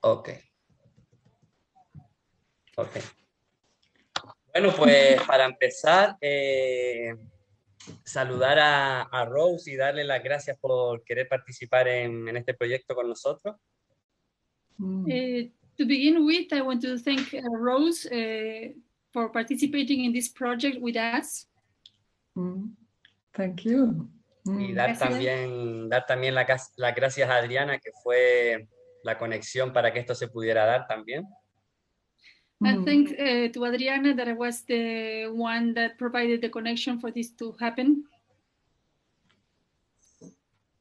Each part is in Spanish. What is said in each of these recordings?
Ok. Ok. Bueno, pues para empezar, saludar a Rose y darle las gracias por querer participar en este proyecto con nosotros. To begin with, I want to thank Rose for participating in this project with us. Thank you. Y dar también las gracias a Adriana, que fue la conexión para que esto se pudiera dar también. And thanks to Adriana, that was the one that provided the connection for this to happen.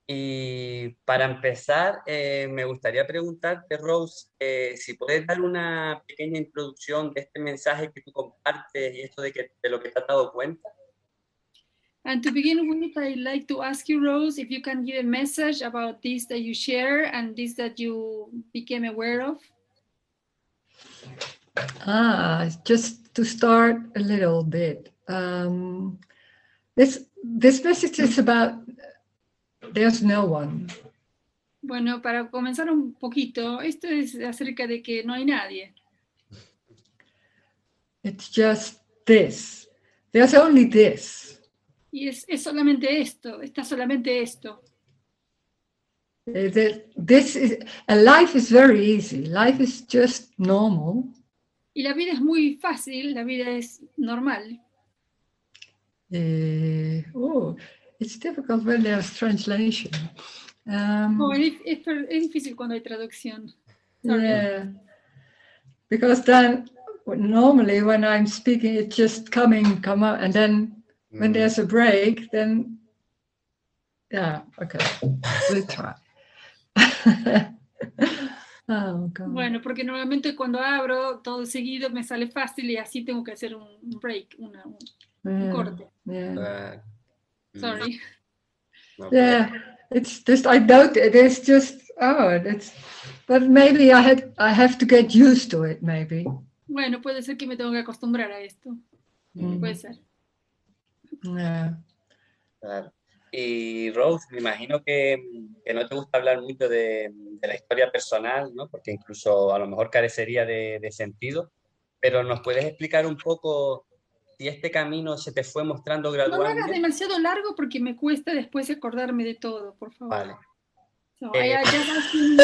Y para empezar, me gustaría preguntarte, Rose, si puedes dar una pequeña introducción de este mensaje que tú compartes y esto de lo que te has dado cuenta. And to begin with, I'd like to ask you, Rose, if you can give a message about this that you share and this that you became aware of. Just to start a little bit. This message is about there's no one. Bueno, para comenzar un poquito, esto es acerca de que no hay nadie. It's just this. There's only this. Y es solamente esto, está solamente esto. Life is very easy. Life is just normal. Y la vida es muy fácil, la vida es normal. It's difficult when there's translation. Es difícil cuando hay traducción. Sorry. Yeah, because then normally when I'm speaking, it's just come out, and then when there's a break, then okay, we'll try. Oh, God. Bueno, porque normalmente cuando abro todo seguido me sale fácil y así tengo que hacer un break, un corte. Yeah. Sorry. Yeah, it's just I doubt it. It's just but maybe I have to get used to it. Maybe. Bueno, puede ser que me tengo que acostumbrar a esto. Puede ser. Yeah. Claro. Y Rose, me imagino que no te gusta hablar mucho de la historia personal, ¿no? Porque incluso a lo mejor carecería de sentido, pero ¿nos puedes explicar un poco si este camino se te fue mostrando gradualmente? No lo hagas demasiado largo porque me cuesta después acordarme de todo, por favor. Vale. So I just ask you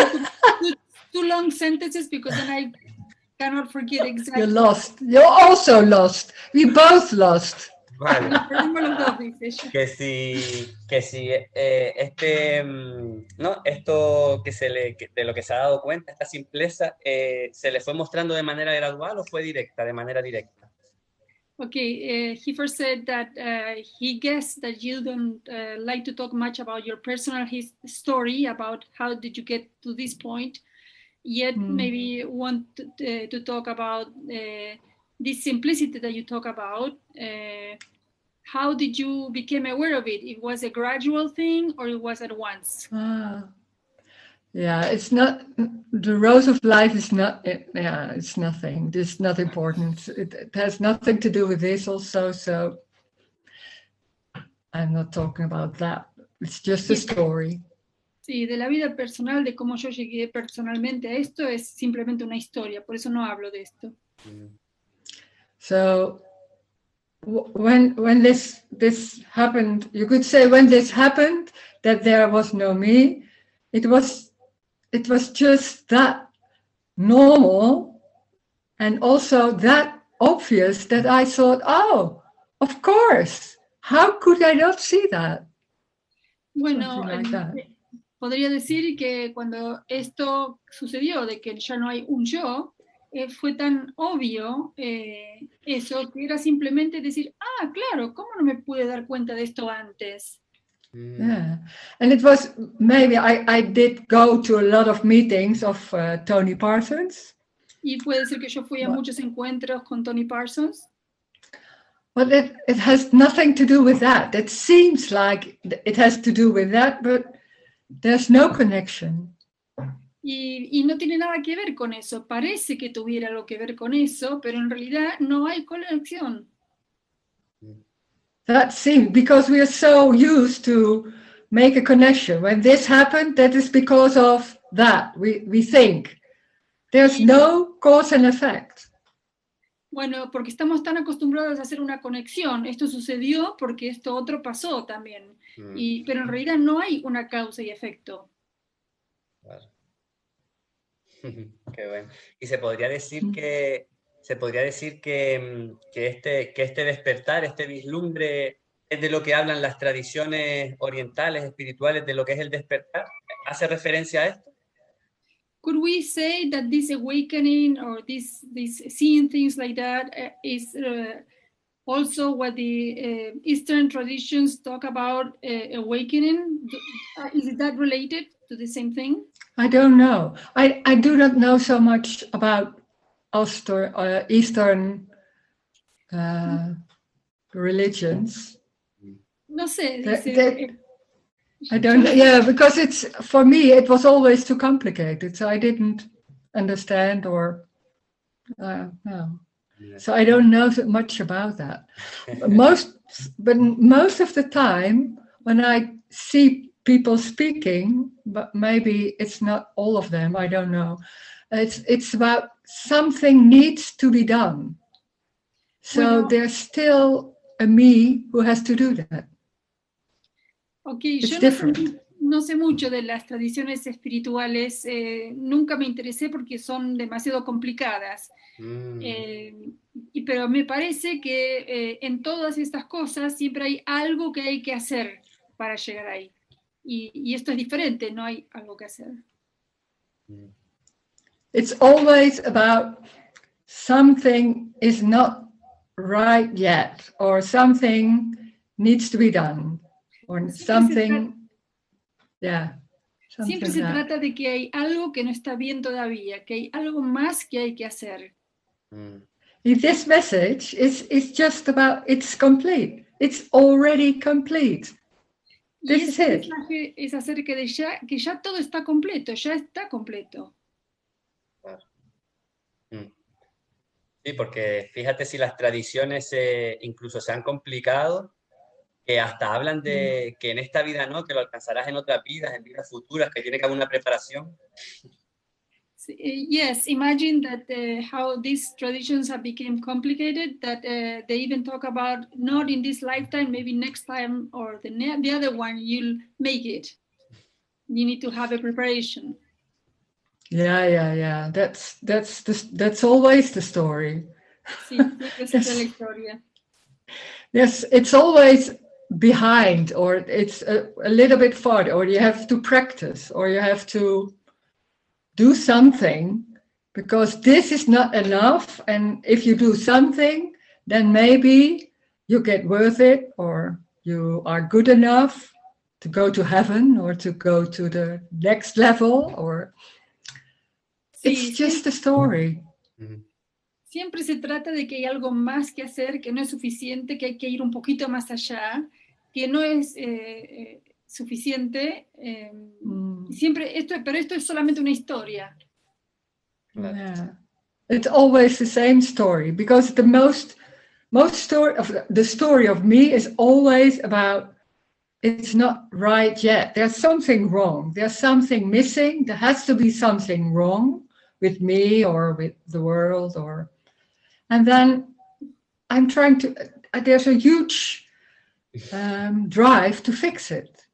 two long sentences because then I cannot forget exactly. You're lost. You're also lost. We both lost. Vale. Que si esto de lo que se ha dado cuenta, esta simpleza, ¿se le fue mostrando de manera gradual o fue directa, de manera directa? Okay, he first said that he guessed that you don't like to talk much about your personal story, about how did you get to this point, yet maybe want to talk about this simplicity that you talk about. How did you become aware of it? It was a gradual thing or it was at once? Yeah, it's not, the rose of life is not, it's nothing. It's not important. It has nothing to do with this also, so I'm not talking about that. It's just a story. Sí, de la vida personal, de cómo yo llegué personalmente a esto, es simplemente una historia, por eso no hablo de esto. So, when this happened, you could say when this happened, that there was no me, it was just that normal and also that obvious that I thought, oh, of course, how could I not see that? Bueno, like that. Podría decir que cuando esto sucedió, de que ya no hay un yo, fue tan obvio eso, que era simplemente decir, claro, ¿cómo no me pude dar cuenta de esto antes? Yeah, and it was maybe I did go to a lot of meetings of Tony Parsons. Y puede ser que yo fui a muchos encuentros con Tony Parsons. But it has nothing to do with that. It seems like it has to do with that, but there's no connection. Y no tiene nada que ver con eso. Parece que tuviera algo que ver con eso, pero en realidad no hay conexión. That seems, because we are so used to make a connection. When this happened, that is because of that. We think. There's no cause and effect. Bueno, porque estamos tan acostumbrados a hacer una conexión. Esto sucedió porque esto otro pasó también. Pero en realidad no hay una causa y efecto. Claro. Qué bueno. Y se podría decir que este despertar, este vislumbre, es de lo que hablan las tradiciones orientales, espirituales, de lo que es el despertar. ¿Hace referencia a esto? Could we say that this awakening or this seeing things like that is also what the Eastern traditions talk about awakening? Is that related to the same thing? I don't know. I do not know so much about Eastern religions. No sé, dice. I don't know. Yeah, because for me, it was always too complicated. So I didn't understand no. So I don't know much about that. But most of the time, when I see people speaking, but maybe it's not all of them, I don't know. It's about something needs to be done. So there's still a me who has to do that. Okay, it's yo different. No sé mucho de las tradiciones espirituales, nunca me interesé porque son demasiado complicadas. Pero me parece que en todas estas cosas siempre hay algo que hay que hacer para llegar ahí. Y esto es diferente, no hay algo que hacer. It's always about something is not right yet, or something needs to be done, or something, Siempre se trata de que hay algo que no está bien todavía, que hay algo más que hay que hacer. This message is just about it's complete. It's already complete. This is it. Mensaje es acerca de que ya todo está completo, ya está completo. Sí, porque fíjate si las tradiciones incluso se han complicado, que hasta hablan de que en esta vida no, que lo alcanzarás en otras vidas, en vidas futuras, que tiene que haber una preparación. Yes, imagine that how these traditions have become complicated, that they even talk about not in this lifetime, maybe next time or the other one, you'll make it. You need to have a preparation. Yeah. That's always the story. Sí, esa es la historia. Yes, it's always behind, or it's a little bit farther, or you have to practice, or you have to do something, because this is not enough. And if you do something, then maybe you get worth it, or you are good enough to go to heaven, or to go to the next level, or it's just a story. Siempre se trata de que hay algo más que hacer, que no es suficiente, que hay que ir un poquito más allá, que no es suficiente. Siempre pero esto es solamente una historia. Yeah. It's always the same story, because the most story of me is always about it's not right yet. There's something wrong. There's something missing. There has to be something wrong with me or with the world, and then I'm trying to. There's a huge drive to fix it.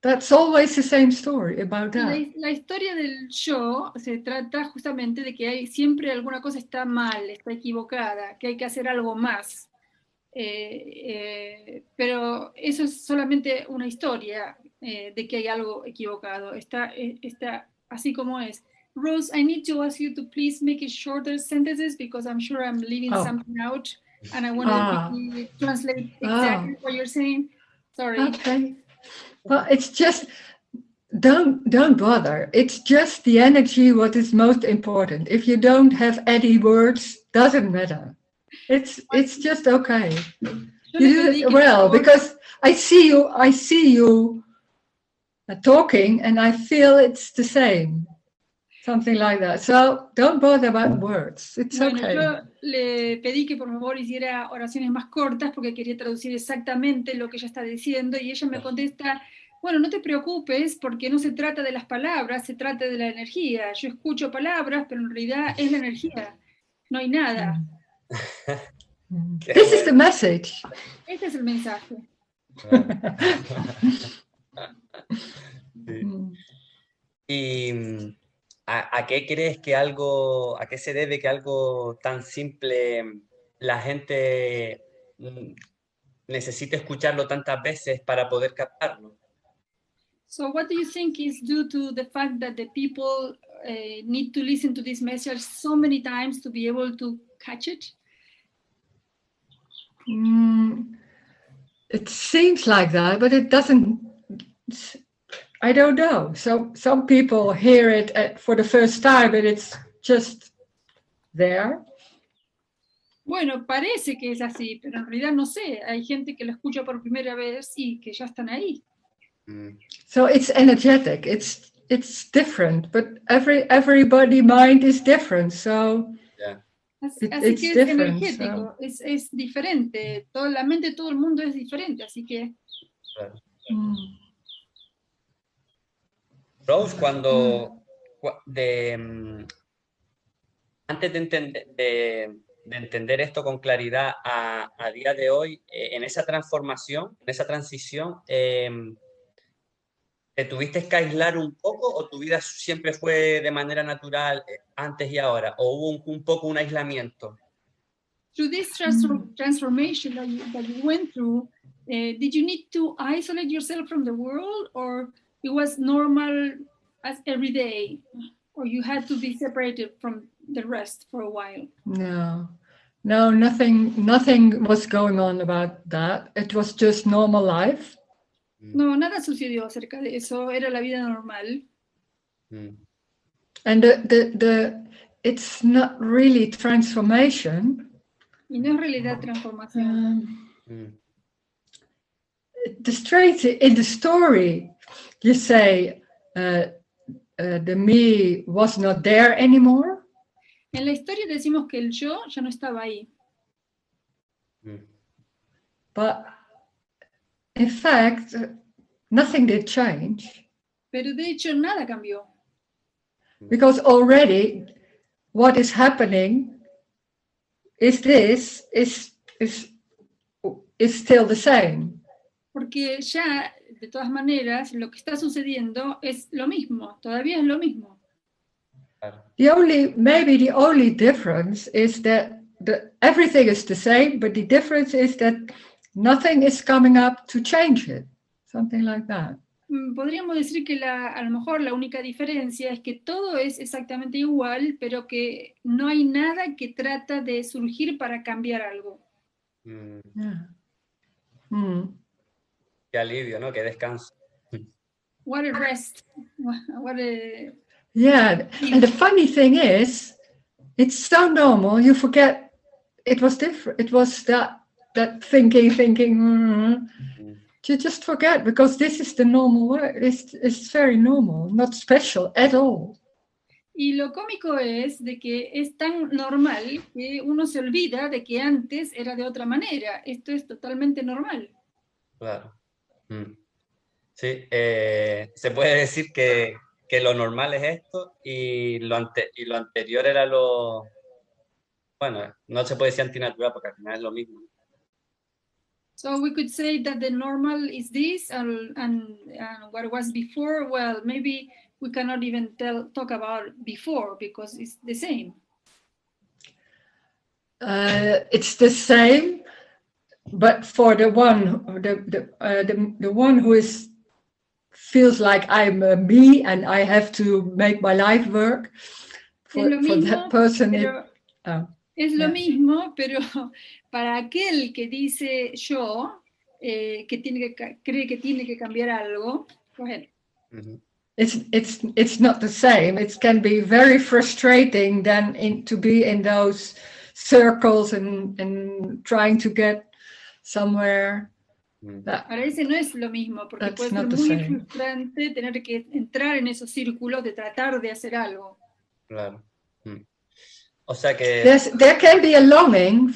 That's always the same story about that. La historia del yo se trata justamente de que hay siempre alguna cosa está mal, está equivocada, que hay que hacer algo más. Pero eso es solamente una historia de que hay algo equivocado. Está así como es. Rose, I need to ask you to please make it shorter sentences, because I'm sure I'm leaving something out, and I want to translate exactly what you're saying. Sorry. Okay. Well, it's just don't bother. It's just the energy what is most important. If you don't have any words, doesn't matter. It's just okay. You do it well, because I see you talking, and I feel it's the same. Something like that. So don't bother about words. It's okay. Yo le pedí que por favor hiciera oraciones más cortas porque quería traducir exactamente lo que ella está diciendo, y ella me contesta, Bueno, no te preocupes porque no se trata de las palabras, se trata de la energía. Yo escucho palabras, pero en realidad es la energía. No hay nada. Qué This is the bueno. message. Este es el mensaje. Claro. Sí. ¿Y a qué crees que a qué se debe que algo tan simple la gente necesite escucharlo tantas veces para poder captarlo? So what do you think is due to the fact that the people need to listen to this message so many times to be able to catch it? It seems like that, but it doesn't. I don't know. So some people hear it for the first time, and it's just there. Bueno, parece que es así, pero en realidad no sé. Hay gente que lo escucha por primera vez y que ya están ahí. So it's energetic. It's different, but everybody mind is different. So Yeah. Así it's que es different. energético, es diferente. La mente de todo el mundo es diferente, así que... Claro. Rose, antes de entender esto con claridad a día de hoy, en esa transformación, en esa transición, ¿te tuviste que aislar un poco o tu vida siempre fue de manera natural antes y ahora? ¿O hubo un poco un aislamiento? Through this transformation that you went through, did you need to isolate yourself from the world, or it was normal as every day, or you had to be separated from the rest for a while? No, nothing was going on about that. It was just normal life. No, nada sucedió acerca de eso, era la vida normal. And it's not really transformation. Y no es realidad transformación. In the story, you say the me was not there anymore. En la historia decimos que el yo ya no estaba ahí. But in fact, nothing did change. Pero de hecho nada cambió. Because already what is happening is still the same. Porque ya, de todas maneras, lo que está sucediendo es lo mismo, todavía es lo mismo. Maybe the only difference is that everything is the same, but the difference is that nothing is coming up to change it. Something like that. Podríamos decir que a lo mejor la única diferencia es que todo es exactamente igual, pero que no hay nada que trata de surgir para cambiar algo. Qué alivio, ¿no? Qué descanso. What a rest. What a... Yeah, and the funny thing is, it's so normal, you forget it was different. It was that thinking. You just forget, because this is the normal way. It's very normal, not special at all. Y lo cómico es de que es tan normal que uno se olvida de que antes era de otra manera. Esto es totalmente normal. Claro. Sí, se puede decir que lo normal es esto y lo anterior era lo... Bueno, no se puede decir antinatural porque al final es lo mismo. So we could say that the normal is this, and what was before, well, maybe we cannot even talk about before because it's the same. It's the same, but for the one who feels like I'm a me and I have to make my life work. For that person, es lo mismo, pero para aquel que dice yo, que cree que tiene que cambiar algo, go ahead. It's not the same. It can be very frustrating to be in those circles and trying to get somewhere. Para ese no es lo mismo, porque puede ser muy frustrante tener que entrar en esos círculos de tratar de hacer algo. Claro. O sea que... There can be a longing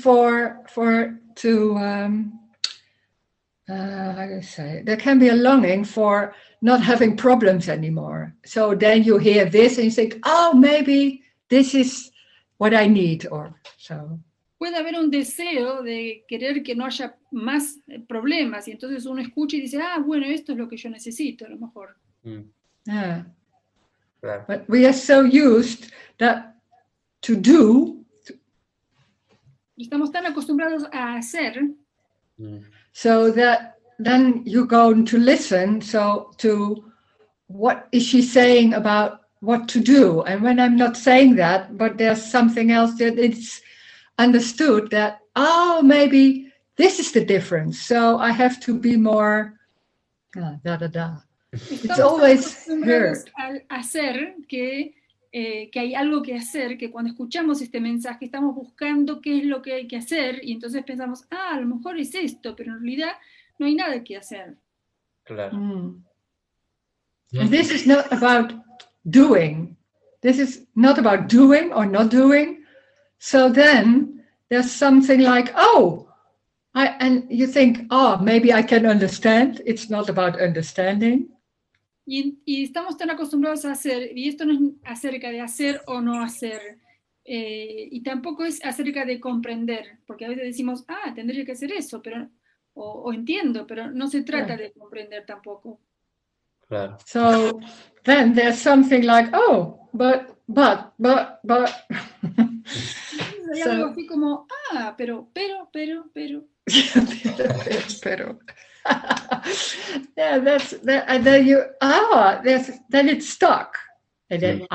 how do you say? There can be a longing for not having problems anymore. So then you hear this and you think, oh, maybe this is what I need, or so. Puede haber un deseo de querer que no haya más problemas y entonces uno escucha y dice, ah, bueno, esto es lo que yo necesito, a lo mejor. Yeah. Claro. But we are so used that to do. Estamos tan acostumbrados a hacer. So that then you go to listen, so to what is she saying about what to do? And when I'm not saying that, but there's something else that it's understood that, oh, maybe this is the difference. So I have to be more, It's always heard. Al hacer que hay algo que hacer, que cuando escuchamos este mensaje estamos buscando qué es lo que hay que hacer y entonces pensamos, ah, a lo mejor es esto, pero en realidad no hay nada que hacer. Claro. And this is not about doing. This is not about doing or not doing. So then there's something like, oh, and you think, oh, maybe I can understand. It's not about understanding. Y estamos tan acostumbrados a hacer, y esto no es acerca de hacer o no hacer, y tampoco es acerca de comprender, porque a veces decimos, ah, tendría que hacer eso, pero, o entiendo, pero no se trata de comprender tampoco. Claro. So then there's something like, oh, but. Hay algo así como, ah, pero. Pero. Yeah, that's that, and then you then it's stuck, and then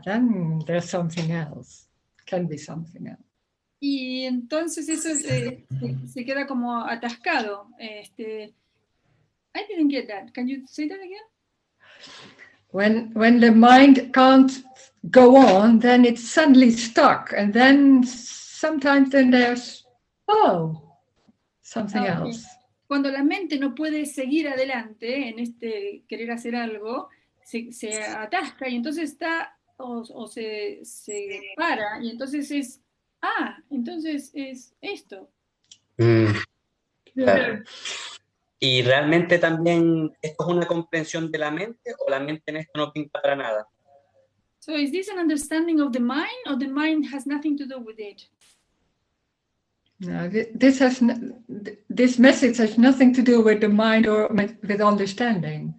then there's something else. Can be something else. Y entonces eso se queda como atascado. I didn't get that. Can you say that again? When the mind can't go on, then it's suddenly stuck, and then sometimes then there's something else. Cuando la mente no puede seguir adelante en este querer hacer algo, se atasca y entonces está o se para y entonces es entonces es esto. Claro. ¿Y realmente también esto es una comprensión de la mente o la mente en esto no pinta para nada? So is this an understanding of the mind or the mind has nothing to do with it? No, this message has nothing to do with the mind or with understanding.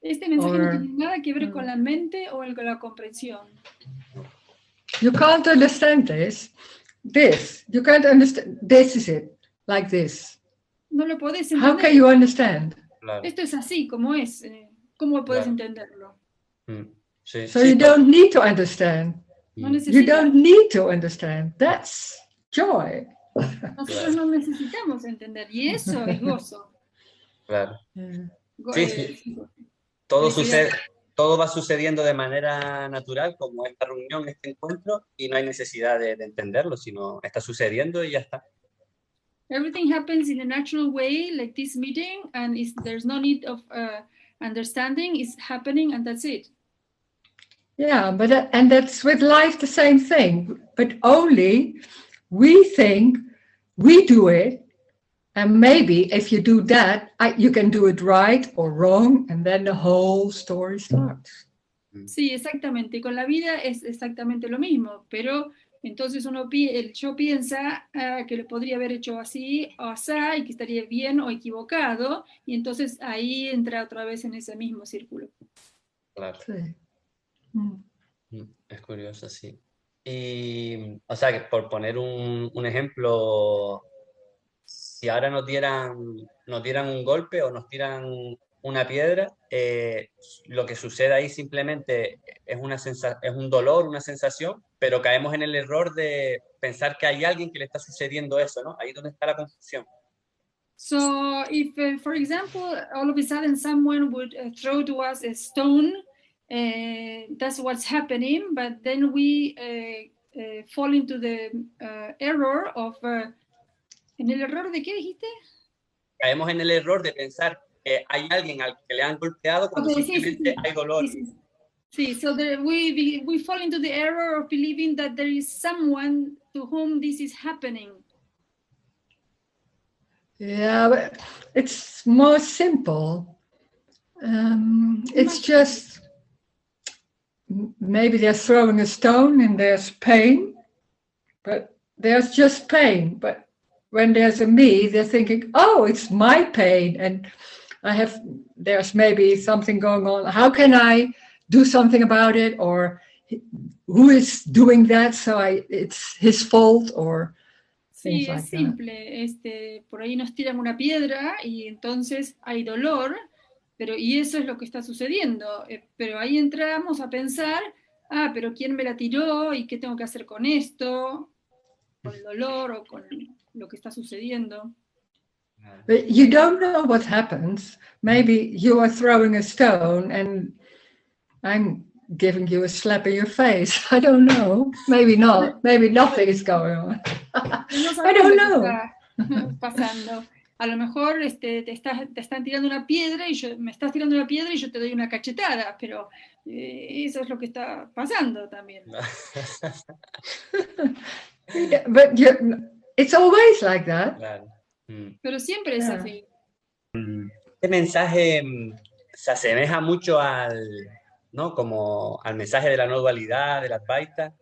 Este mensaje no tiene nada que ver con la mente o con la comprensión. You can't understand this. You can't understand. This is it, like this. No lo podés entender. How can you understand? Claro. Esto es así, como es. ¿Cómo puedes entenderlo? Sí, so you don't need to understand. No you don't need to understand. That's joy. Nosotros no necesitamos entender, y eso es gozo. Claro. Sí. Todo va sucediendo de manera natural, como esta reunión, este encuentro, y no hay necesidad de entenderlo, sino está sucediendo y ya está. Everything happens in a natural way, like this meeting, and there's no need of understanding. It's happening, and that's it. Yeah, and that's with life the same thing, but only we think we do it, and maybe if you do that, you can do it right or wrong, and then the whole story starts. Sí, exactamente. Con la vida es exactamente lo mismo, pero entonces yo piensa que lo podría haber hecho así o así, y que estaría bien o equivocado, y entonces ahí entra otra vez en ese mismo círculo. Claro. Sí. Es curioso, sí. Y, o sea, que por poner un ejemplo, si ahora nos dieran un golpe o nos tiran una piedra, lo que sucede ahí simplemente es un dolor, una sensación, pero caemos en el error de pensar que hay alguien que le está sucediendo eso, ¿no? Ahí es donde está la confusión. So if, for example, all of a sudden someone would throw to us a stone, that's what's happening, but then we fall into the error of... ¿En el error de qué dijiste? Caemos en el error de pensar que hay alguien al que le han golpeado cuando simplemente hay dolor. Sí, so we fall into the error of believing that there is someone to whom this is happening. Yeah, but it's more simple. It's just maybe they're throwing a stone and there's pain, but there's just pain. But when there's a me, they're thinking, oh, it's my pain, and there's maybe something going on. How can I do something about it? Or who is doing that? So it's his fault, or Sí, things es like that. simple. Por ahí nos tiran una piedra y entonces hay dolor, y eso es lo que está sucediendo. Pero ahí entramos a pensar, pero ¿quién me la tiró? ¿Y qué tengo que hacer con esto? Con el dolor o con lo que está sucediendo. But you don't know what happens. Maybe you are throwing a stone and I'm giving you a slap in your face. I don't know. Maybe not. Maybe nothing is going on. No I don't sabemos lo que know. está pasando. A lo mejor te están tirando una piedra me estás tirando una piedra y yo te doy una cachetada, pero eso es lo que está pasando también. But it's always like that. Claro. Pero siempre es así. Este mensaje se asemeja mucho ¿no? Como al mensaje de la no dualidad, de la Advaita,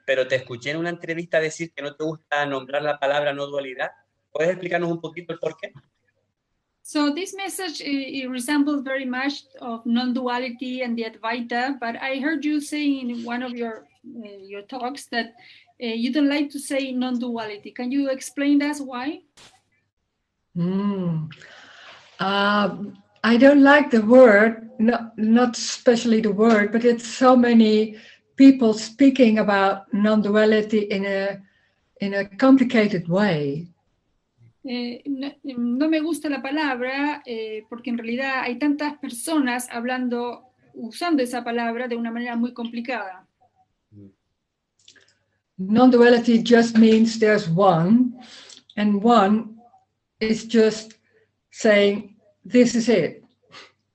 pero te escuché en una entrevista decir que no te gusta nombrar la palabra no dualidad. ¿Puedes explicarnos un poquito el por qué? So this message it resembles very much of non-duality and the Advaita, but I heard you saying in one of your talks that you don't like to say non-duality. Can you explain us why? I don't like the word, not especially the word, but it's so many people speaking about non-duality in a complicated way. No me gusta la palabra porque en realidad hay tantas personas usando esa palabra de una manera muy complicada. Non-duality just means there's one, and one is just saying, this is it.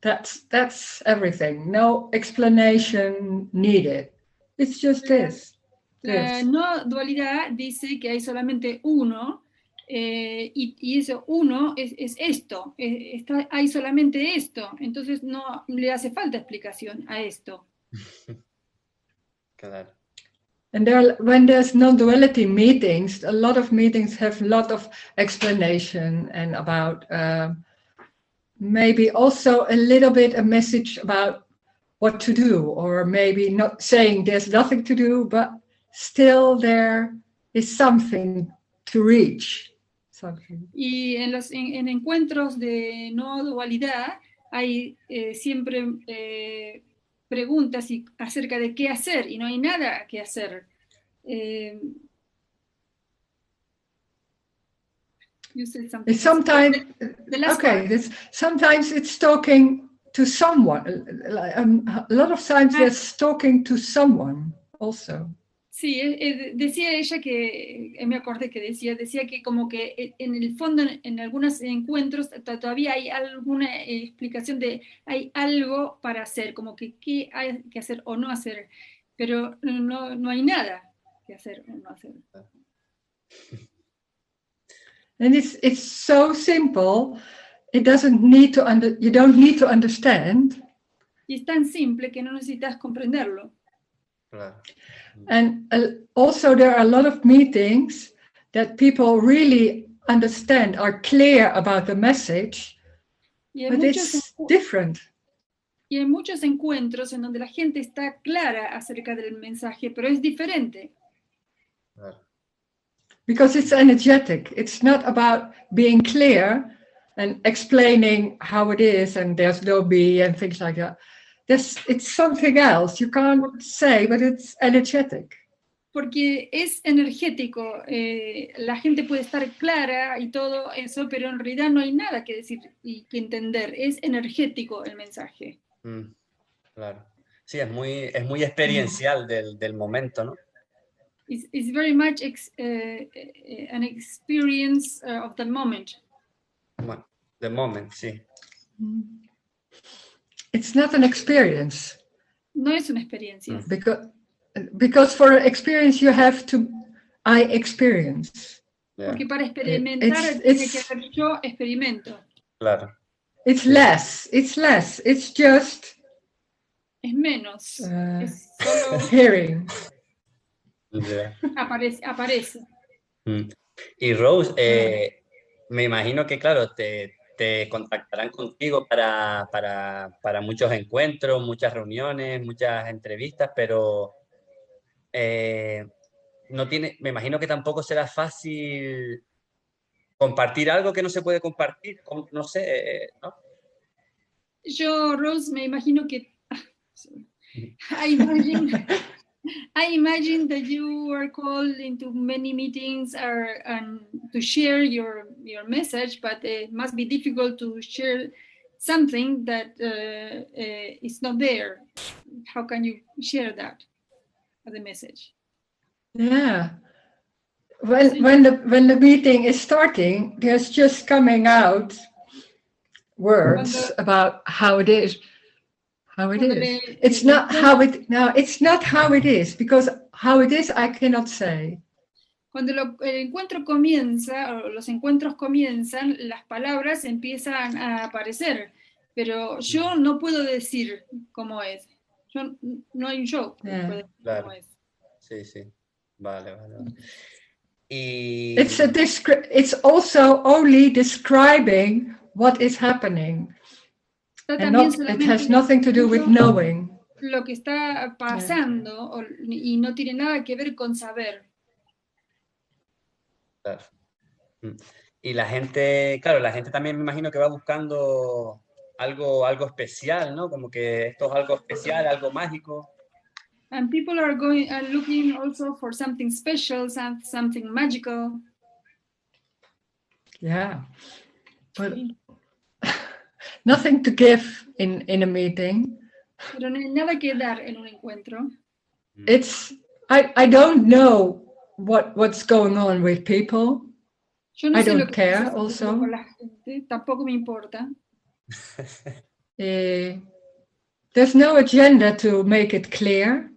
That's everything. No explanation needed. It's just this. La no dualidad dice que hay solamente uno, y eso uno es esto, hay solamente esto, entonces no le hace falta explicación a esto. Claro. And when there's non-duality meetings, a lot of meetings have a lot of explanation and about maybe also a little bit a message about what to do, or maybe not saying there's nothing to do, but still there is something to reach. Y en encuentros de no dualidad hay siempre preguntas acerca de qué hacer y no hay nada que hacer. You said something. Sometimes, sometimes it's talking to someone. A lot of times there's talking to someone also. Sí, decía ella que, me acordé que decía que como que en el fondo en algunos encuentros todavía hay alguna explicación hay algo para hacer, como que qué hay que hacer o no hacer, pero no hay nada que hacer o no hacer. And it's so simple, you don't need to understand. Y es tan simple que no necesitas comprenderlo. Claro. And also there are a lot of meetings that people really understand, are clear about the message, but it's different. Y hay muchos encuentros en donde la gente está clara acerca del mensaje, pero es diferente. Because it's energetic. It's not about being clear and explaining how it is and there's no be and things like that. It's something else. You can't say, but it's energetic. Porque es energético. La gente puede estar clara y todo eso, pero en realidad no hay nada que decir y que entender. Es energético el mensaje. Claro. Sí, es muy experiencial del momento, ¿no? It's very much an experience of the moment. Bueno, the moment, sí. It's not an experience. No es una experiencia. Because for experience you have to, I experience. Yeah. Porque para experimentar tiene que haber yo experimento. Claro. It's less. It's just Es menos. Es solo hearing. Yeah. aparece. Y Rose, me imagino que, claro, te contactarán contigo para muchos encuentros, muchas reuniones, muchas entrevistas, pero me imagino que tampoco será fácil compartir algo que no se puede compartir, no sé, ¿no? Yo, Rose, me imagino que I imagine that you are called into many meetings to share your message, but it must be difficult to share something that is not there. How can you share that as a message? Yeah. When the meeting is starting, there's just coming out words about how it is. How it is. It's not how it is, because how it is I cannot say. Cuando el encuentro comienza, o los encuentros comienzan, las palabras empiezan a aparecer, pero yo no puedo decir cómo es. No hay un yo que pueda decir cómo es. Sí, sí. Vale. Y... It's also only describing what is happening. And it has nothing to do with knowing. Lo que está pasando y no tiene nada que ver con saber. Claro. Y la gente también me imagino que va buscando algo especial, ¿no? Como que esto es algo especial, algo mágico. And people are looking also for something special, something magical. Yeah. But nothing to give in a meeting. Pero no hay nada que dar en un encuentro. I don't know what's going on with people. Yo no I sé don't lo que care pasa also. con la gente, tampoco me importa. There's no agenda to make it clear.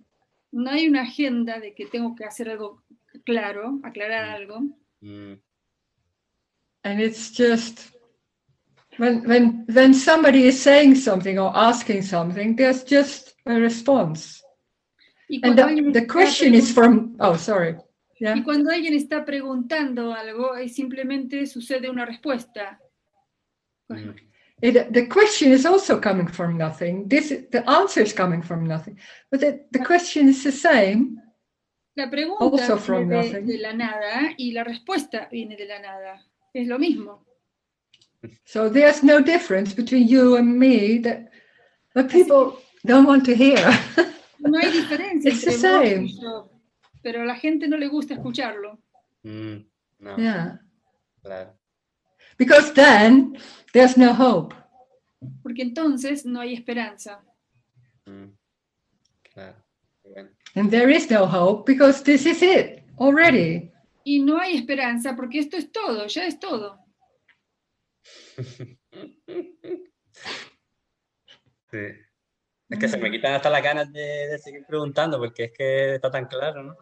No hay una agenda de que tengo que hacer algo claro, aclarar algo. And it's just when somebody is saying something or asking something, there's just a response. And the question is from, sorry. Yeah. Y cuando alguien está preguntando algo, simplemente sucede una respuesta. The question is also coming from nothing. The answer is coming from nothing. But the question is the same. La pregunta viene de la nada y la respuesta viene de la nada. Es lo mismo. So there's no difference between you and me that people don't want to hear. No hay diferencia It's the entre vos same. y yo, pero a la gente no le gusta escucharlo. No. Yeah. Claro. Because then there's no hope. Porque entonces no hay esperanza. Claro. Bueno. And there is no hope because this is it already. Y no hay esperanza porque esto es todo, ya es todo. Sí. Es que se me quitan hasta las ganas de seguir preguntando porque es que está tan claro, ¿no?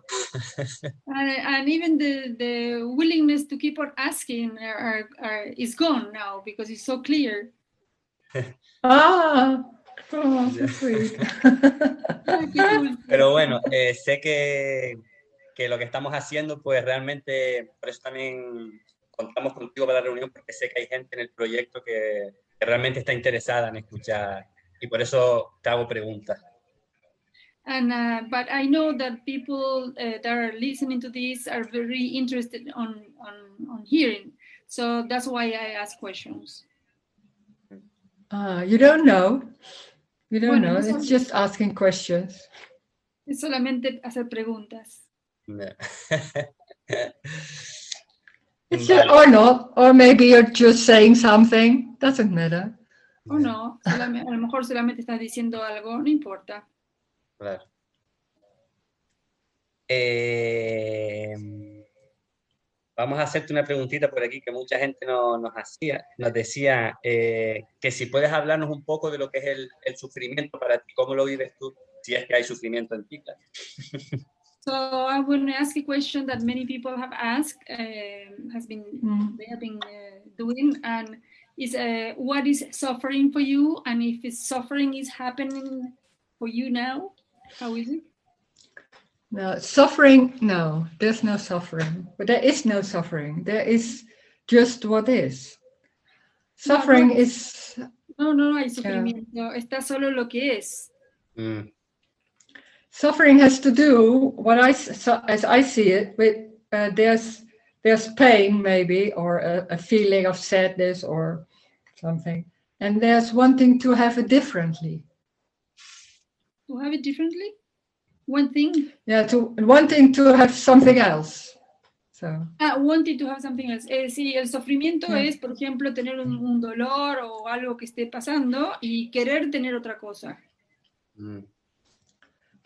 And even the willingness to keep on asking is gone now because it's so clear. So sweet. Pero bueno, sé que lo que estamos haciendo, pues realmente, por eso también contamos contigo para la reunión, porque sé que hay gente en el proyecto que realmente está interesada en escuchar y por eso te hago preguntas. And but I know that people that are listening to this are very interested on hearing, so that's why I ask questions. You don't know. You don't know. It's just asking questions. Es solamente hacer preguntas. It's just, or not, or maybe you're just saying something. Doesn't matter. O no, a lo mejor solamente estás diciendo algo, no importa. Claro. Vamos a hacerte una preguntita por aquí que mucha gente nos decía que si puedes hablarnos un poco de lo que es el sufrimiento para ti, cómo lo vives tú, si es que hay sufrimiento en ti. Claro. So I want to ask a question that many people have asked, they have been doing, and is what is suffering for you, and if suffering is happening for you now, how is it? No, suffering, no, there's no suffering. But there is no suffering. There is just what is. Suffering is... No hay sufrimiento, está solo lo que es. Suffering has to do, as I see it, with there's pain maybe, or a feeling of sadness or something. And there's wanting to have it differently. To have it differently? One thing? Yeah, wanting to have something else. So. Wanting to have something else. Sí, el sufrimiento es, por ejemplo, tener un dolor o algo que esté pasando y querer tener otra cosa.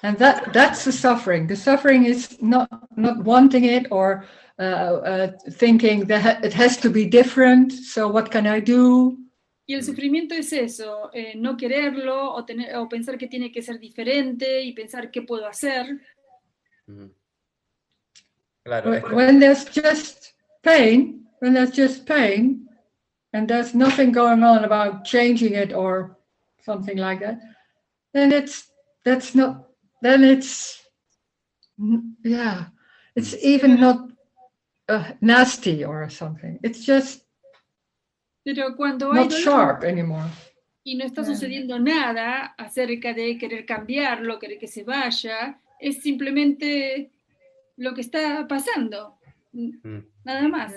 And that's the suffering. The suffering is not wanting it or thinking that it has to be different. So what can I do? Y el sufrimiento es eso, no quererlo o pensar que tiene que ser diferente y pensar qué puedo hacer. Claro. When there's just pain, and there's nothing going on about changing it or something like that, then it's even not nasty or something. It's just Pero cuando hay not dolor sharp anymore. Y no está sucediendo nada acerca de querer cambiarlo, querer que se vaya, es simplemente lo que está pasando, nada más.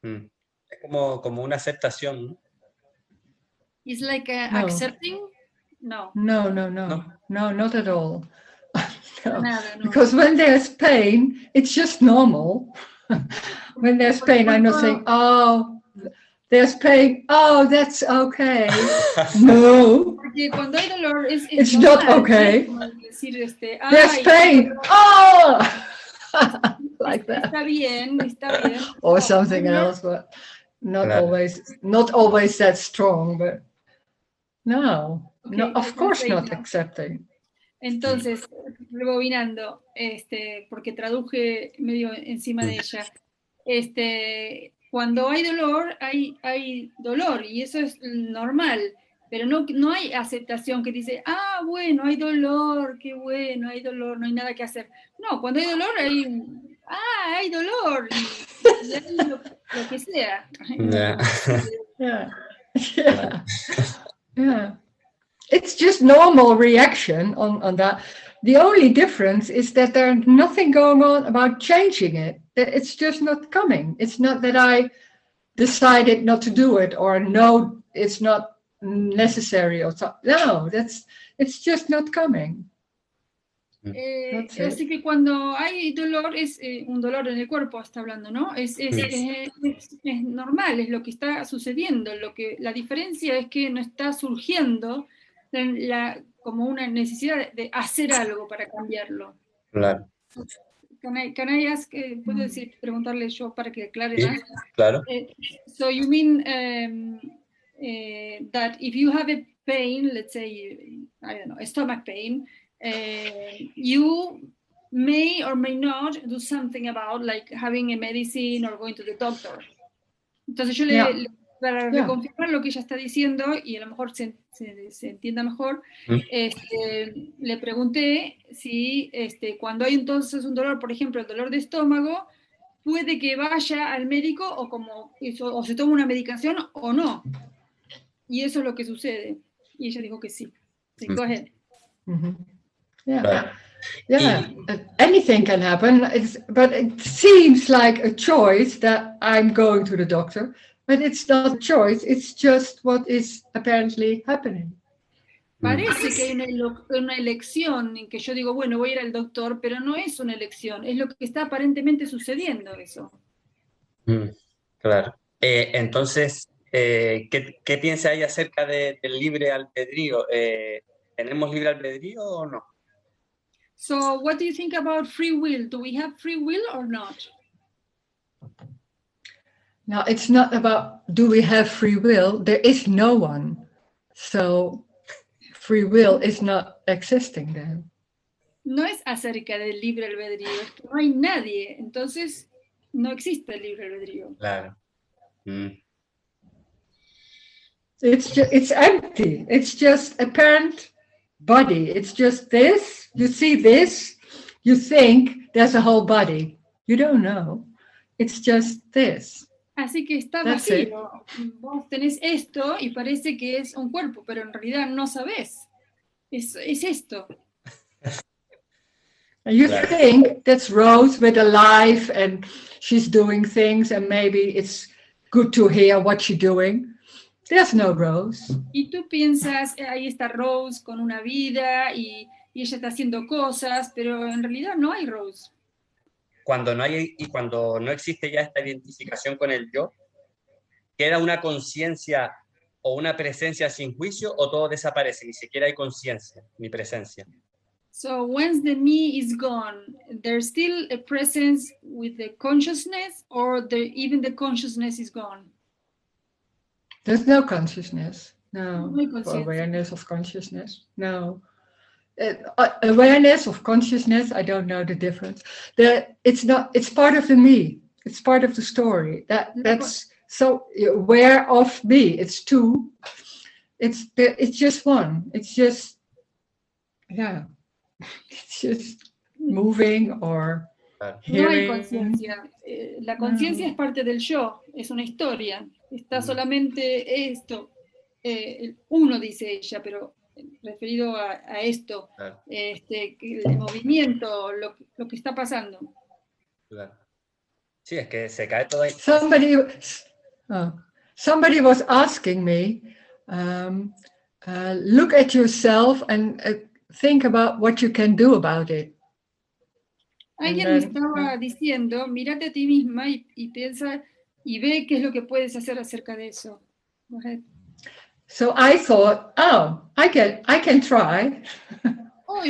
Es como una aceptación, ¿no? It's like No. accepting? No, not at all. No. Nada, no. Because when there's pain, it's just normal. When there's pain, I'm not saying, oh, there's pain, oh, that's okay. No. Porque cuando hay dolor it's normal, not okay. Decir, there's pain, oh! Like that. Está bien. Or something else, but not always that strong, but no, of course not accepting. Entonces, rebobinando, porque traduje medio encima de ella, cuando hay dolor, hay dolor, y eso es normal, pero no hay aceptación que dice, bueno, hay dolor, qué bueno, hay dolor, no hay nada que hacer. No, cuando hay dolor, hay dolor, y hay lo que sea. Yeah. It's just normal reaction on that. The only difference is that there's nothing going on about changing it. It's just not coming. It's not that I decided not to do it or no, it's not necessary or so. No, it's just not coming. Así que cuando hay dolor, es un dolor en el cuerpo, está hablando, ¿no? Es normal, es lo que está sucediendo. La diferencia es que no está surgiendo como una necesidad de hacer algo para cambiarlo. Claro. Can I ask, puedo preguntarle yo para que aclare más? Claro. So you mean that if you have a pain, let's say, I don't know, a stomach pain, you may or may not do something about like having a medicine or going to the doctor. Entonces yo para reconfirmar lo que ella está diciendo y a lo mejor se entienda mejor, le pregunté si cuando hay entonces un dolor, por ejemplo, el dolor de estómago, puede que vaya al médico o se tome una medicación o no. Y eso es lo que sucede. Y ella dijo que sí. Go ahead. Anything can happen, but it seems like a choice that I'm going to the doctor. But it's not a choice, it's just what is apparently happening. Parece que hay una elección en que yo digo, bueno, voy a ir al doctor, pero no es una elección, es lo que está aparentemente sucediendo eso. Claro. Entonces, ¿qué piensa ella acerca del libre albedrío? ¿Tenemos libre albedrío o no? So, what do you think about free will? Do we have free will or not? Now, it's not about do we have free will. There is no one. So free will is not existing then. no es acerca del libre albedrío, es que no hay nadie, entonces no existe el libre albedrío. Claro. Mm. It's empty. It's just apparent body. It's just this. You see this. You think there's a whole body. You don't know. It's just this. Así que está That's it. vacío. Vos tenés esto y parece que es un cuerpo, pero en realidad no sabés. Es esto. And you Claro. think that's Rose with a life and she's doing things and maybe it's good to hear what she's doing. There's no Rose. Y tú piensas, ahí está Rose con una vida y ella está haciendo cosas, pero en realidad no hay Rose. Cuando no existe ya esta identificación con el yo, ¿queda una conciencia o una presencia sin juicio o todo desaparece? Ni siquiera hay conciencia ni presencia. So once the me is gone, there's still a presence with the consciousness, or even the consciousness is gone. There's no consciousness. No. No hay conciencia. Awareness of consciousness. No. Awareness of consciousness, I don't know the difference. It's part of the me. It's part of the story. That's so aware of me. It's two. It's just one. It's just, yeah. It's just moving or No hay hearing. conciencia. La conciencia es parte del yo, es una historia. Está solamente esto. Uno, dice ella, pero referido a esto, Claro. El movimiento, lo que está pasando. Claro. Sí, es que se cae todo ahí. Somebody was asking me, look at yourself and think about what you can do about it. Alguien me estaba diciendo, mírate a ti misma y piensa y ve qué es lo que puedes hacer acerca de eso. Go ahead. So I thought, I can try.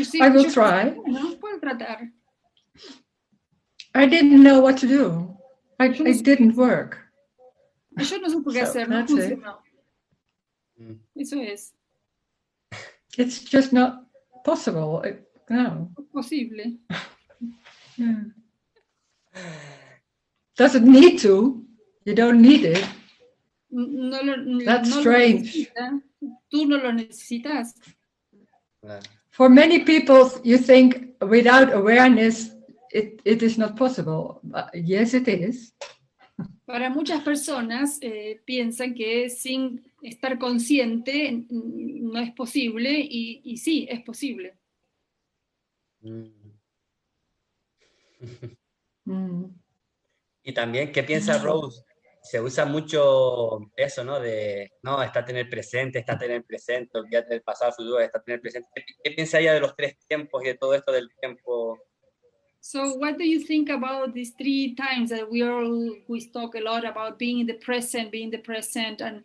Sí, I will try. Bueno, puedo tratar. I didn't know what to do. It didn't work. Yo no supe qué hacer, no funcionó. Eso es. It's just not possible. No. Es posible. Yeah. Doesn't need to. You don't need it. That's strange. Tú no lo necesitas. For many people, you think without awareness, it is not possible. Yes, it is. Para muchas personas piensan que sin estar consciente no es posible y sí, es posible. Y también, ¿qué piensa Rose? Se usa mucho eso, ¿no? Está tener presente, olvídate del pasado, futuro, está tener presente. ¿Qué piensa ella de los tres tiempos y de todo esto del tiempo? So what do you think about these 3 times that we talk a lot about being in the present, and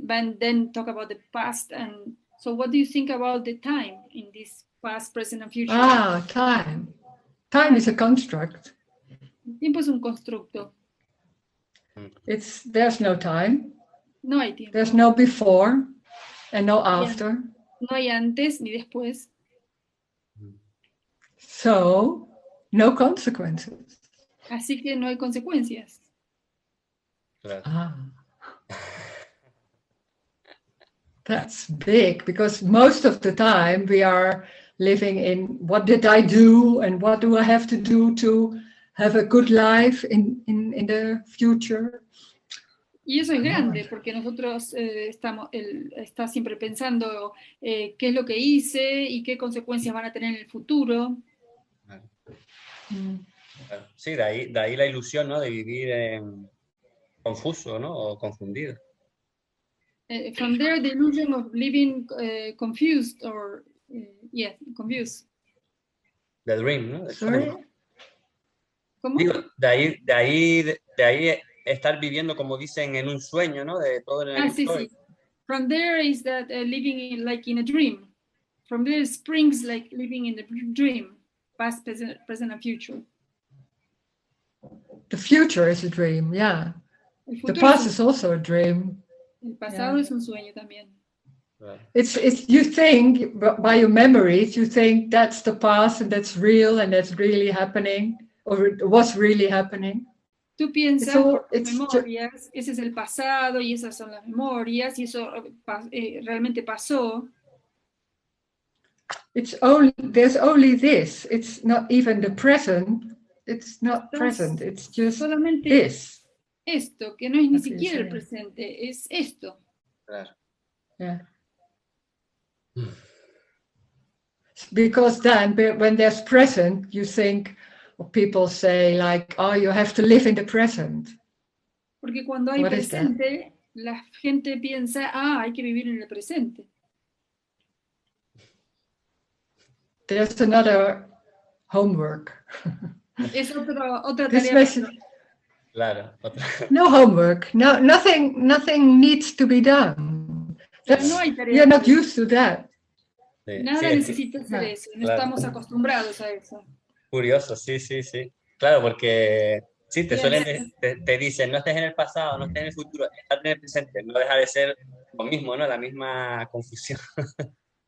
then talk about the past? And so what do you think about the time in this past, present, and future? Time. Time is a construct. El tiempo es un constructo. There's no time. No hay tiempo. There's no before and no after. No hay antes ni después. So, no consequences. Así que no hay consecuencias. Claro. That's big, because most of the time we are living in what did I do and what do I have to do to have a good life in the future. Y eso es grande, porque nosotros está siempre pensando qué es lo que hice y qué consecuencias van a tener en el futuro. Sí, de ahí la ilusión, ¿no? De vivir confuso, ¿no? O confundido. From there, the illusion of living confused or, confused. The dream, ¿no? Sorry? ¿Cómo? Digo, de ahí estar viviendo, como dicen, en un sueño, ¿no? De todo en el sí. From there is that living like in a dream. From there springs like living in a dream, past, present, and future. The future is a dream, yeah. The past is also a dream. El pasado es un sueño también. Right. It's you think by your memories, you think that's the past and that's real and that's really happening or it was really happening. Tú piensas all- por tus it's ju- memorias, ese es el pasado y esas son las memorias y eso realmente pasó. There's only this. It's not even the present. It's not present. It's just Solamente this. esto, que no es ni What do you siquiera el say? presente, es esto. Claro. Yeah. Because then, when there's present, you think, or people say like, oh, you have to live in the present. Porque cuando hay What is that? presente, la gente piensa, hay que vivir en el presente. There's another homework. Es otra This tarea. message, Claro. no homework. No, nothing needs to be done. Pero no hay tarea. We are not used to that. Sí, Nada sí, necesita hacer eso, no claro. estamos acostumbrados a eso. Curioso, sí. Claro, porque sí, te Yes. suelen, te dicen, no estés en el pasado, no estés en el futuro, estás en el presente. No deja de ser lo mismo, ¿no? La misma confusión.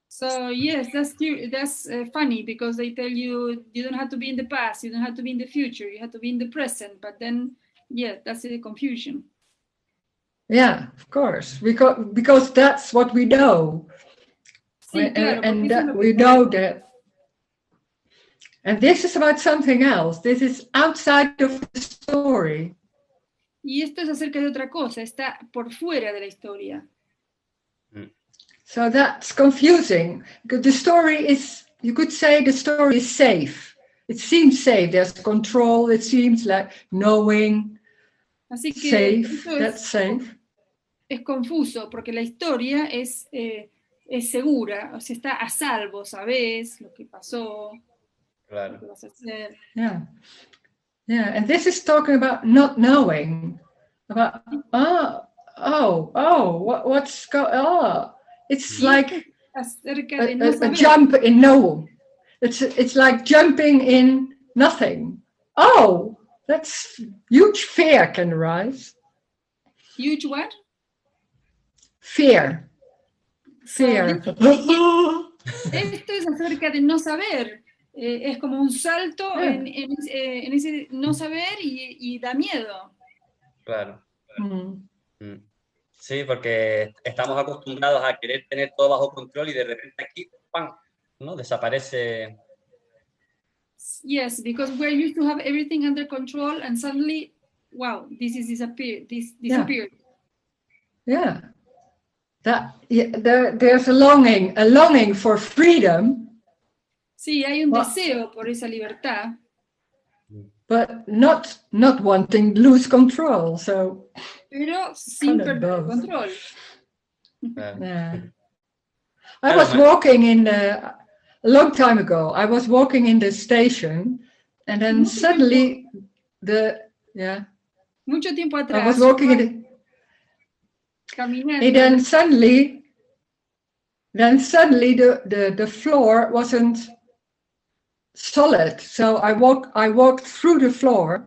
So yes, that's funny because they tell you don't have to be in the past, you don't have to be in the future, you have to be in the present. But then, yeah, that's the confusion. Yeah, of course, because that's what we know. Sí, claro, And porque eso es lo que we know that. And this is about something else. This is outside of the story. Y esto es acerca de otra cosa, está por fuera de la historia. So that's confusing. Because the story is, you could say the story is safe. It seems safe. There's control. It seems like knowing. Así que Safe. esto That's safe. es confuso porque la historia es segura, o sea, está a salvo, sabes lo que pasó, Claro. lo que vas a hacer. Yeah. And this is talking about not knowing. About what's going on? It's like Acerca de no a saber. jump in no. It's like jumping in nothing. Oh, that's huge fear can arise. Huge what? Fear. Esto es acerca de no saber. Es como un salto en ese no saber y da miedo. Claro. Sí, porque estamos acostumbrados a querer tener todo bajo control y de repente aquí, ¡pam!, ¿no? Desaparece. Yes, because we're used to have everything under control and suddenly, wow, this disappeared. Yeah. There's a longing for freedom. Sí, hay un deseo por esa libertad. But not wanting to lose control. So pero sin perder el control. Yeah. I was walking a long time ago. I was walking in the station, and then suddenly mucho tiempo atrás. I was walking caminando. And then suddenly the floor wasn't solid. So I walked through the floor.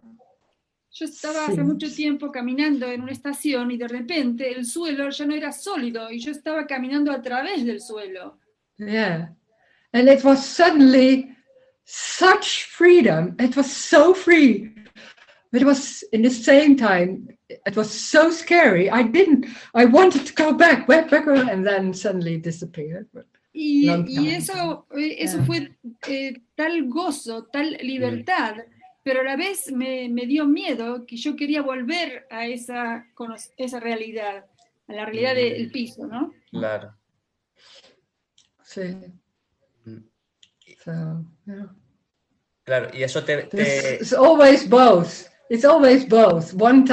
Yo estaba hace mucho tiempo caminando en una estación y de repente el suelo ya no era sólido y yo estaba caminando a través del suelo. Yeah. And it was suddenly such freedom. It was so free. But it was in the same time, it was so scary. I wanted to go back, and then suddenly disappeared. Y eso fue tal gozo, tal libertad, pero a la vez me dio miedo que yo quería volver a esa realidad, a la realidad del piso, ¿no? Claro. Sí. So, yeah. Claro, y eso It's always both. It's always both. One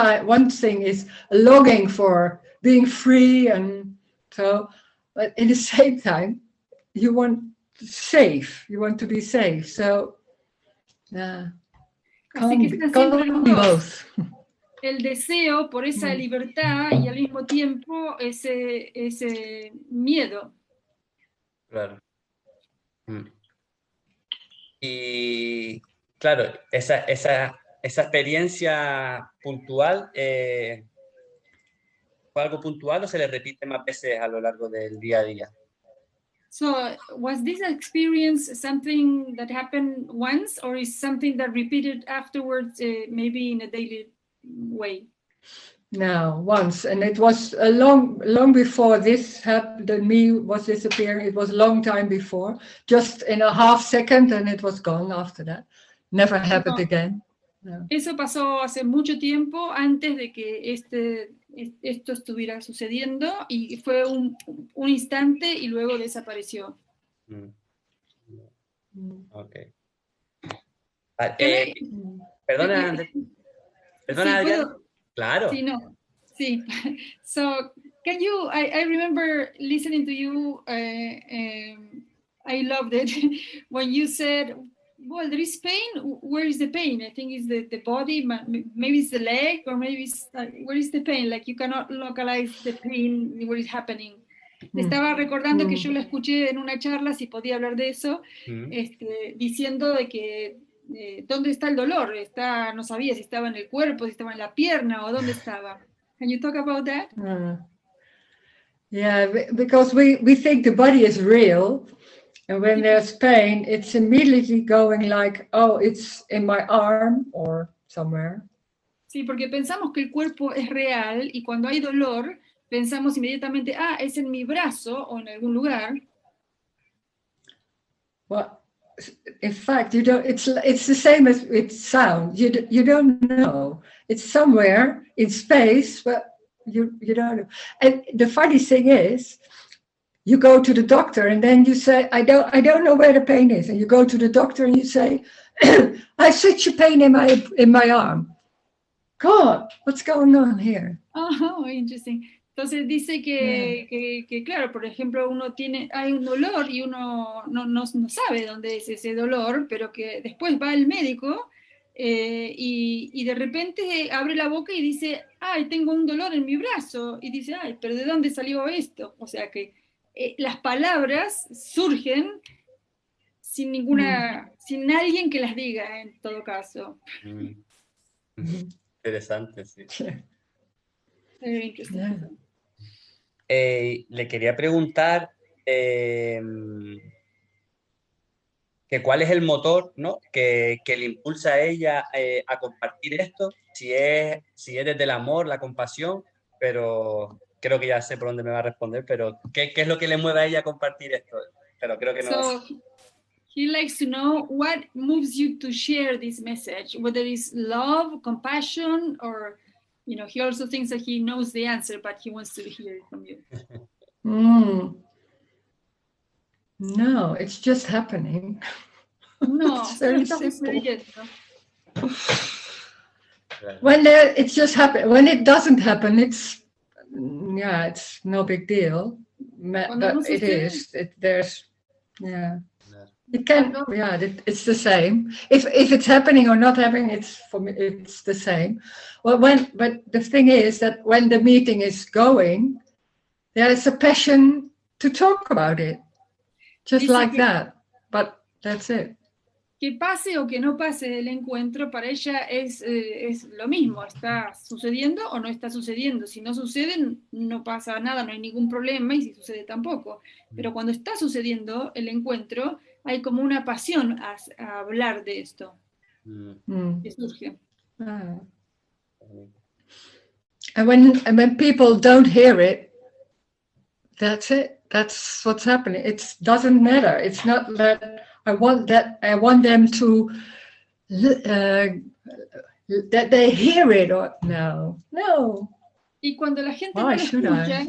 thing is a longing for being free, and so, but in the same time, you want safe. You want to be safe. So, yeah. Así que están siempre los both. El deseo por esa libertad y al mismo tiempo ese miedo. Claro. Y claro, esa experiencia puntual, fue algo puntual o se le repite más veces a lo largo del día a día? So was this experience something that happened once, or is something that repeated afterwards, maybe in a daily way? No, once, and it was a long before this happened. And me was disappearing. It was a long time before, just in a half second, and it was gone after that. Never happened again. No. Eso pasó hace mucho tiempo antes de que esto estuviera sucediendo, y fue un instante y luego desapareció. Ok. Perdona, sí, Adrián. Claro. Sí, no. Sí. So, can you, I remember listening to you, I loved it, when you said, well, there is pain. Where is the pain? I think it's the body, maybe it's the leg, or maybe it's, where is the pain? Like you cannot localize the pain, where it's happening. Estaba recordando que yo lo escuché en una charla, si podía hablar de eso, diciendo de que ¿dónde está el dolor? No sabía si estaba en el cuerpo, si estaba en la pierna o dónde estaba. Can you talk about that? Yeah, because we think the body is real, and when there's pain, it's immediately going like, oh, it's in my arm or somewhere. Sí, porque pensamos que el cuerpo es real, y cuando hay dolor, pensamos inmediatamente, es en mi brazo o en algún lugar. Well, in fact, you don't. It's the same as with sound. You don't know. It's somewhere in space, but you don't know. And the funny thing is, you go to the doctor and then you say, I don't know where the pain is, and you go to the doctor and you say, I have such a pain in my arm. God, what's going on here? Oh, interesting. Entonces dice que claro, por ejemplo, hay un dolor y uno no sabe dónde es ese dolor, pero que después va al médico y de repente abre la boca y dice, tengo un dolor en mi brazo, y dice, pero ¿de dónde salió esto? O sea que las palabras surgen sin alguien que las diga, en todo caso. Interesante, sí. Very interesting. Le quería preguntar que cuál es el motor, ¿no? que le impulsa a ella a compartir esto, si es desde el amor, la compasión, pero creo que ya sé por dónde me va a responder, pero ¿qué es lo que le mueve a ella a compartir esto? Pero creo que no. So, he likes to know what moves you to share this message, whether it's love, compassion, or, he also thinks that he knows the answer, but he wants to hear it from you. No, it's just happening. No, it's very está simple. When it's just happen. When it doesn't happen, it's no big deal. But it is. It can. It's the same. If it's happening or not happening, for me, it's the same. Well, but the thing is that when the meeting is going, there is a passion to talk about it, just like that. But that's it. Que pase o que no pase el encuentro, para ella es lo mismo, está sucediendo o no está sucediendo. Si no sucede, no pasa nada, no hay ningún problema, y si sucede tampoco. Pero cuando está sucediendo el encuentro, hay como una pasión a hablar de esto, que surge. And when people don't hear it, that's it. That's what's happening. It doesn't matter. It's not that I want them to that they hear it or no. Y cuando la gente no lo escucha,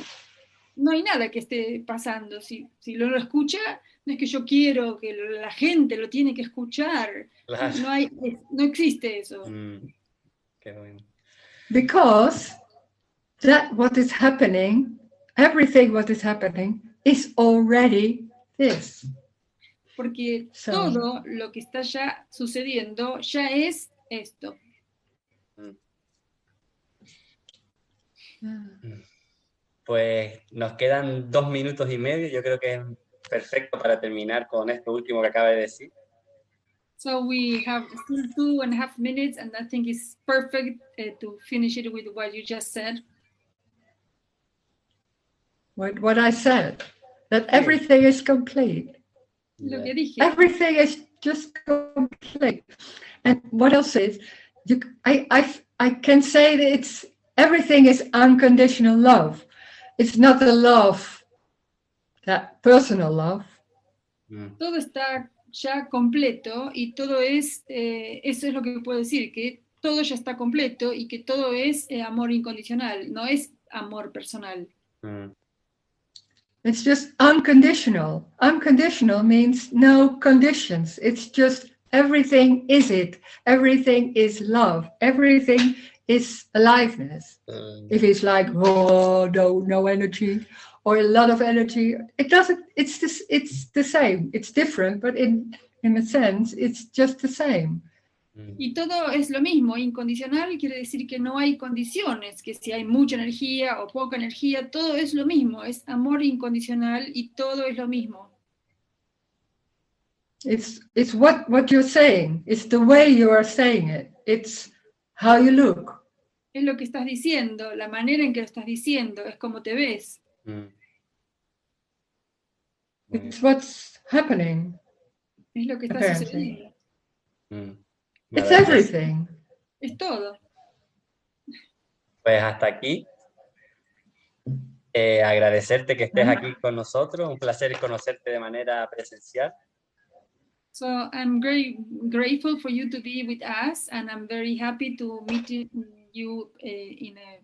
no hay nada que esté pasando. Si lo escucha, no es que yo quiero que la gente lo tiene que escuchar. Claro. No existe eso. Qué bueno. Because what is happening, everything what is happening is already this. Porque todo lo que está ya sucediendo ya es esto. Pues nos quedan 2 minutos y medio. Yo creo que es perfecto para terminar con esto último que acaba de decir. So we have still 2.5 minutes, and I think it's perfect to finish it with what you just said. with what I said, that everything is complete. Lo que dije. Everything is just complete. And what else is, I can say that everything is unconditional love. It's not the love, that personal love. Todo está ya completo y todo es, eso es lo que puedo decir, que todo ya está completo y que todo es amor incondicional, no es amor personal. It's just unconditional. Unconditional means no conditions. It's just everything is it. Everything is love. Everything is aliveness. If it's like, oh, no energy or a lot of energy, it doesn't, it's the same. It's different, but in a sense, it's just the same. Y todo es lo mismo, incondicional quiere decir que no hay condiciones, que si hay mucha energía o poca energía, todo es lo mismo, es amor incondicional y todo es lo mismo. It's what you're saying. It's the way you are saying it. It's how you look. Es lo que estás diciendo, la manera en que lo estás diciendo, es como te ves. It's what's happening. Es lo que está Apparently. sucediendo. It's everything. Es todo. Pues hasta aquí. Agradecerte que estés aquí con nosotros. Un placer conocerte de manera presencial. So I'm very grateful for you to be with us, and I'm very happy to meet you in a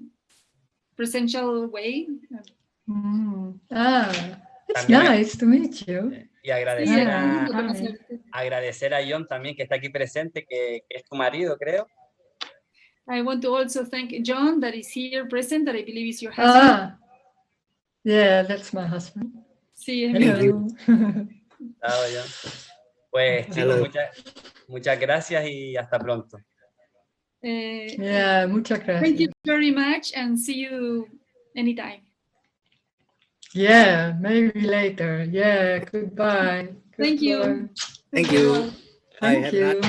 presential way. It's También nice to meet you. Y agradecer a John también, que está aquí presente, que es tu marido, creo. I want to also thank John, that is here present, that I believe is your husband. Yeah, that's my husband. Sí, es Hello. Chao, John. Pues chicos, muchas gracias y hasta pronto. Yeah, muchas gracias. Thank you very much and see you anytime. Yeah, maybe later. Yeah, goodbye. Thank you. Goodbye. Thank you. Thank you.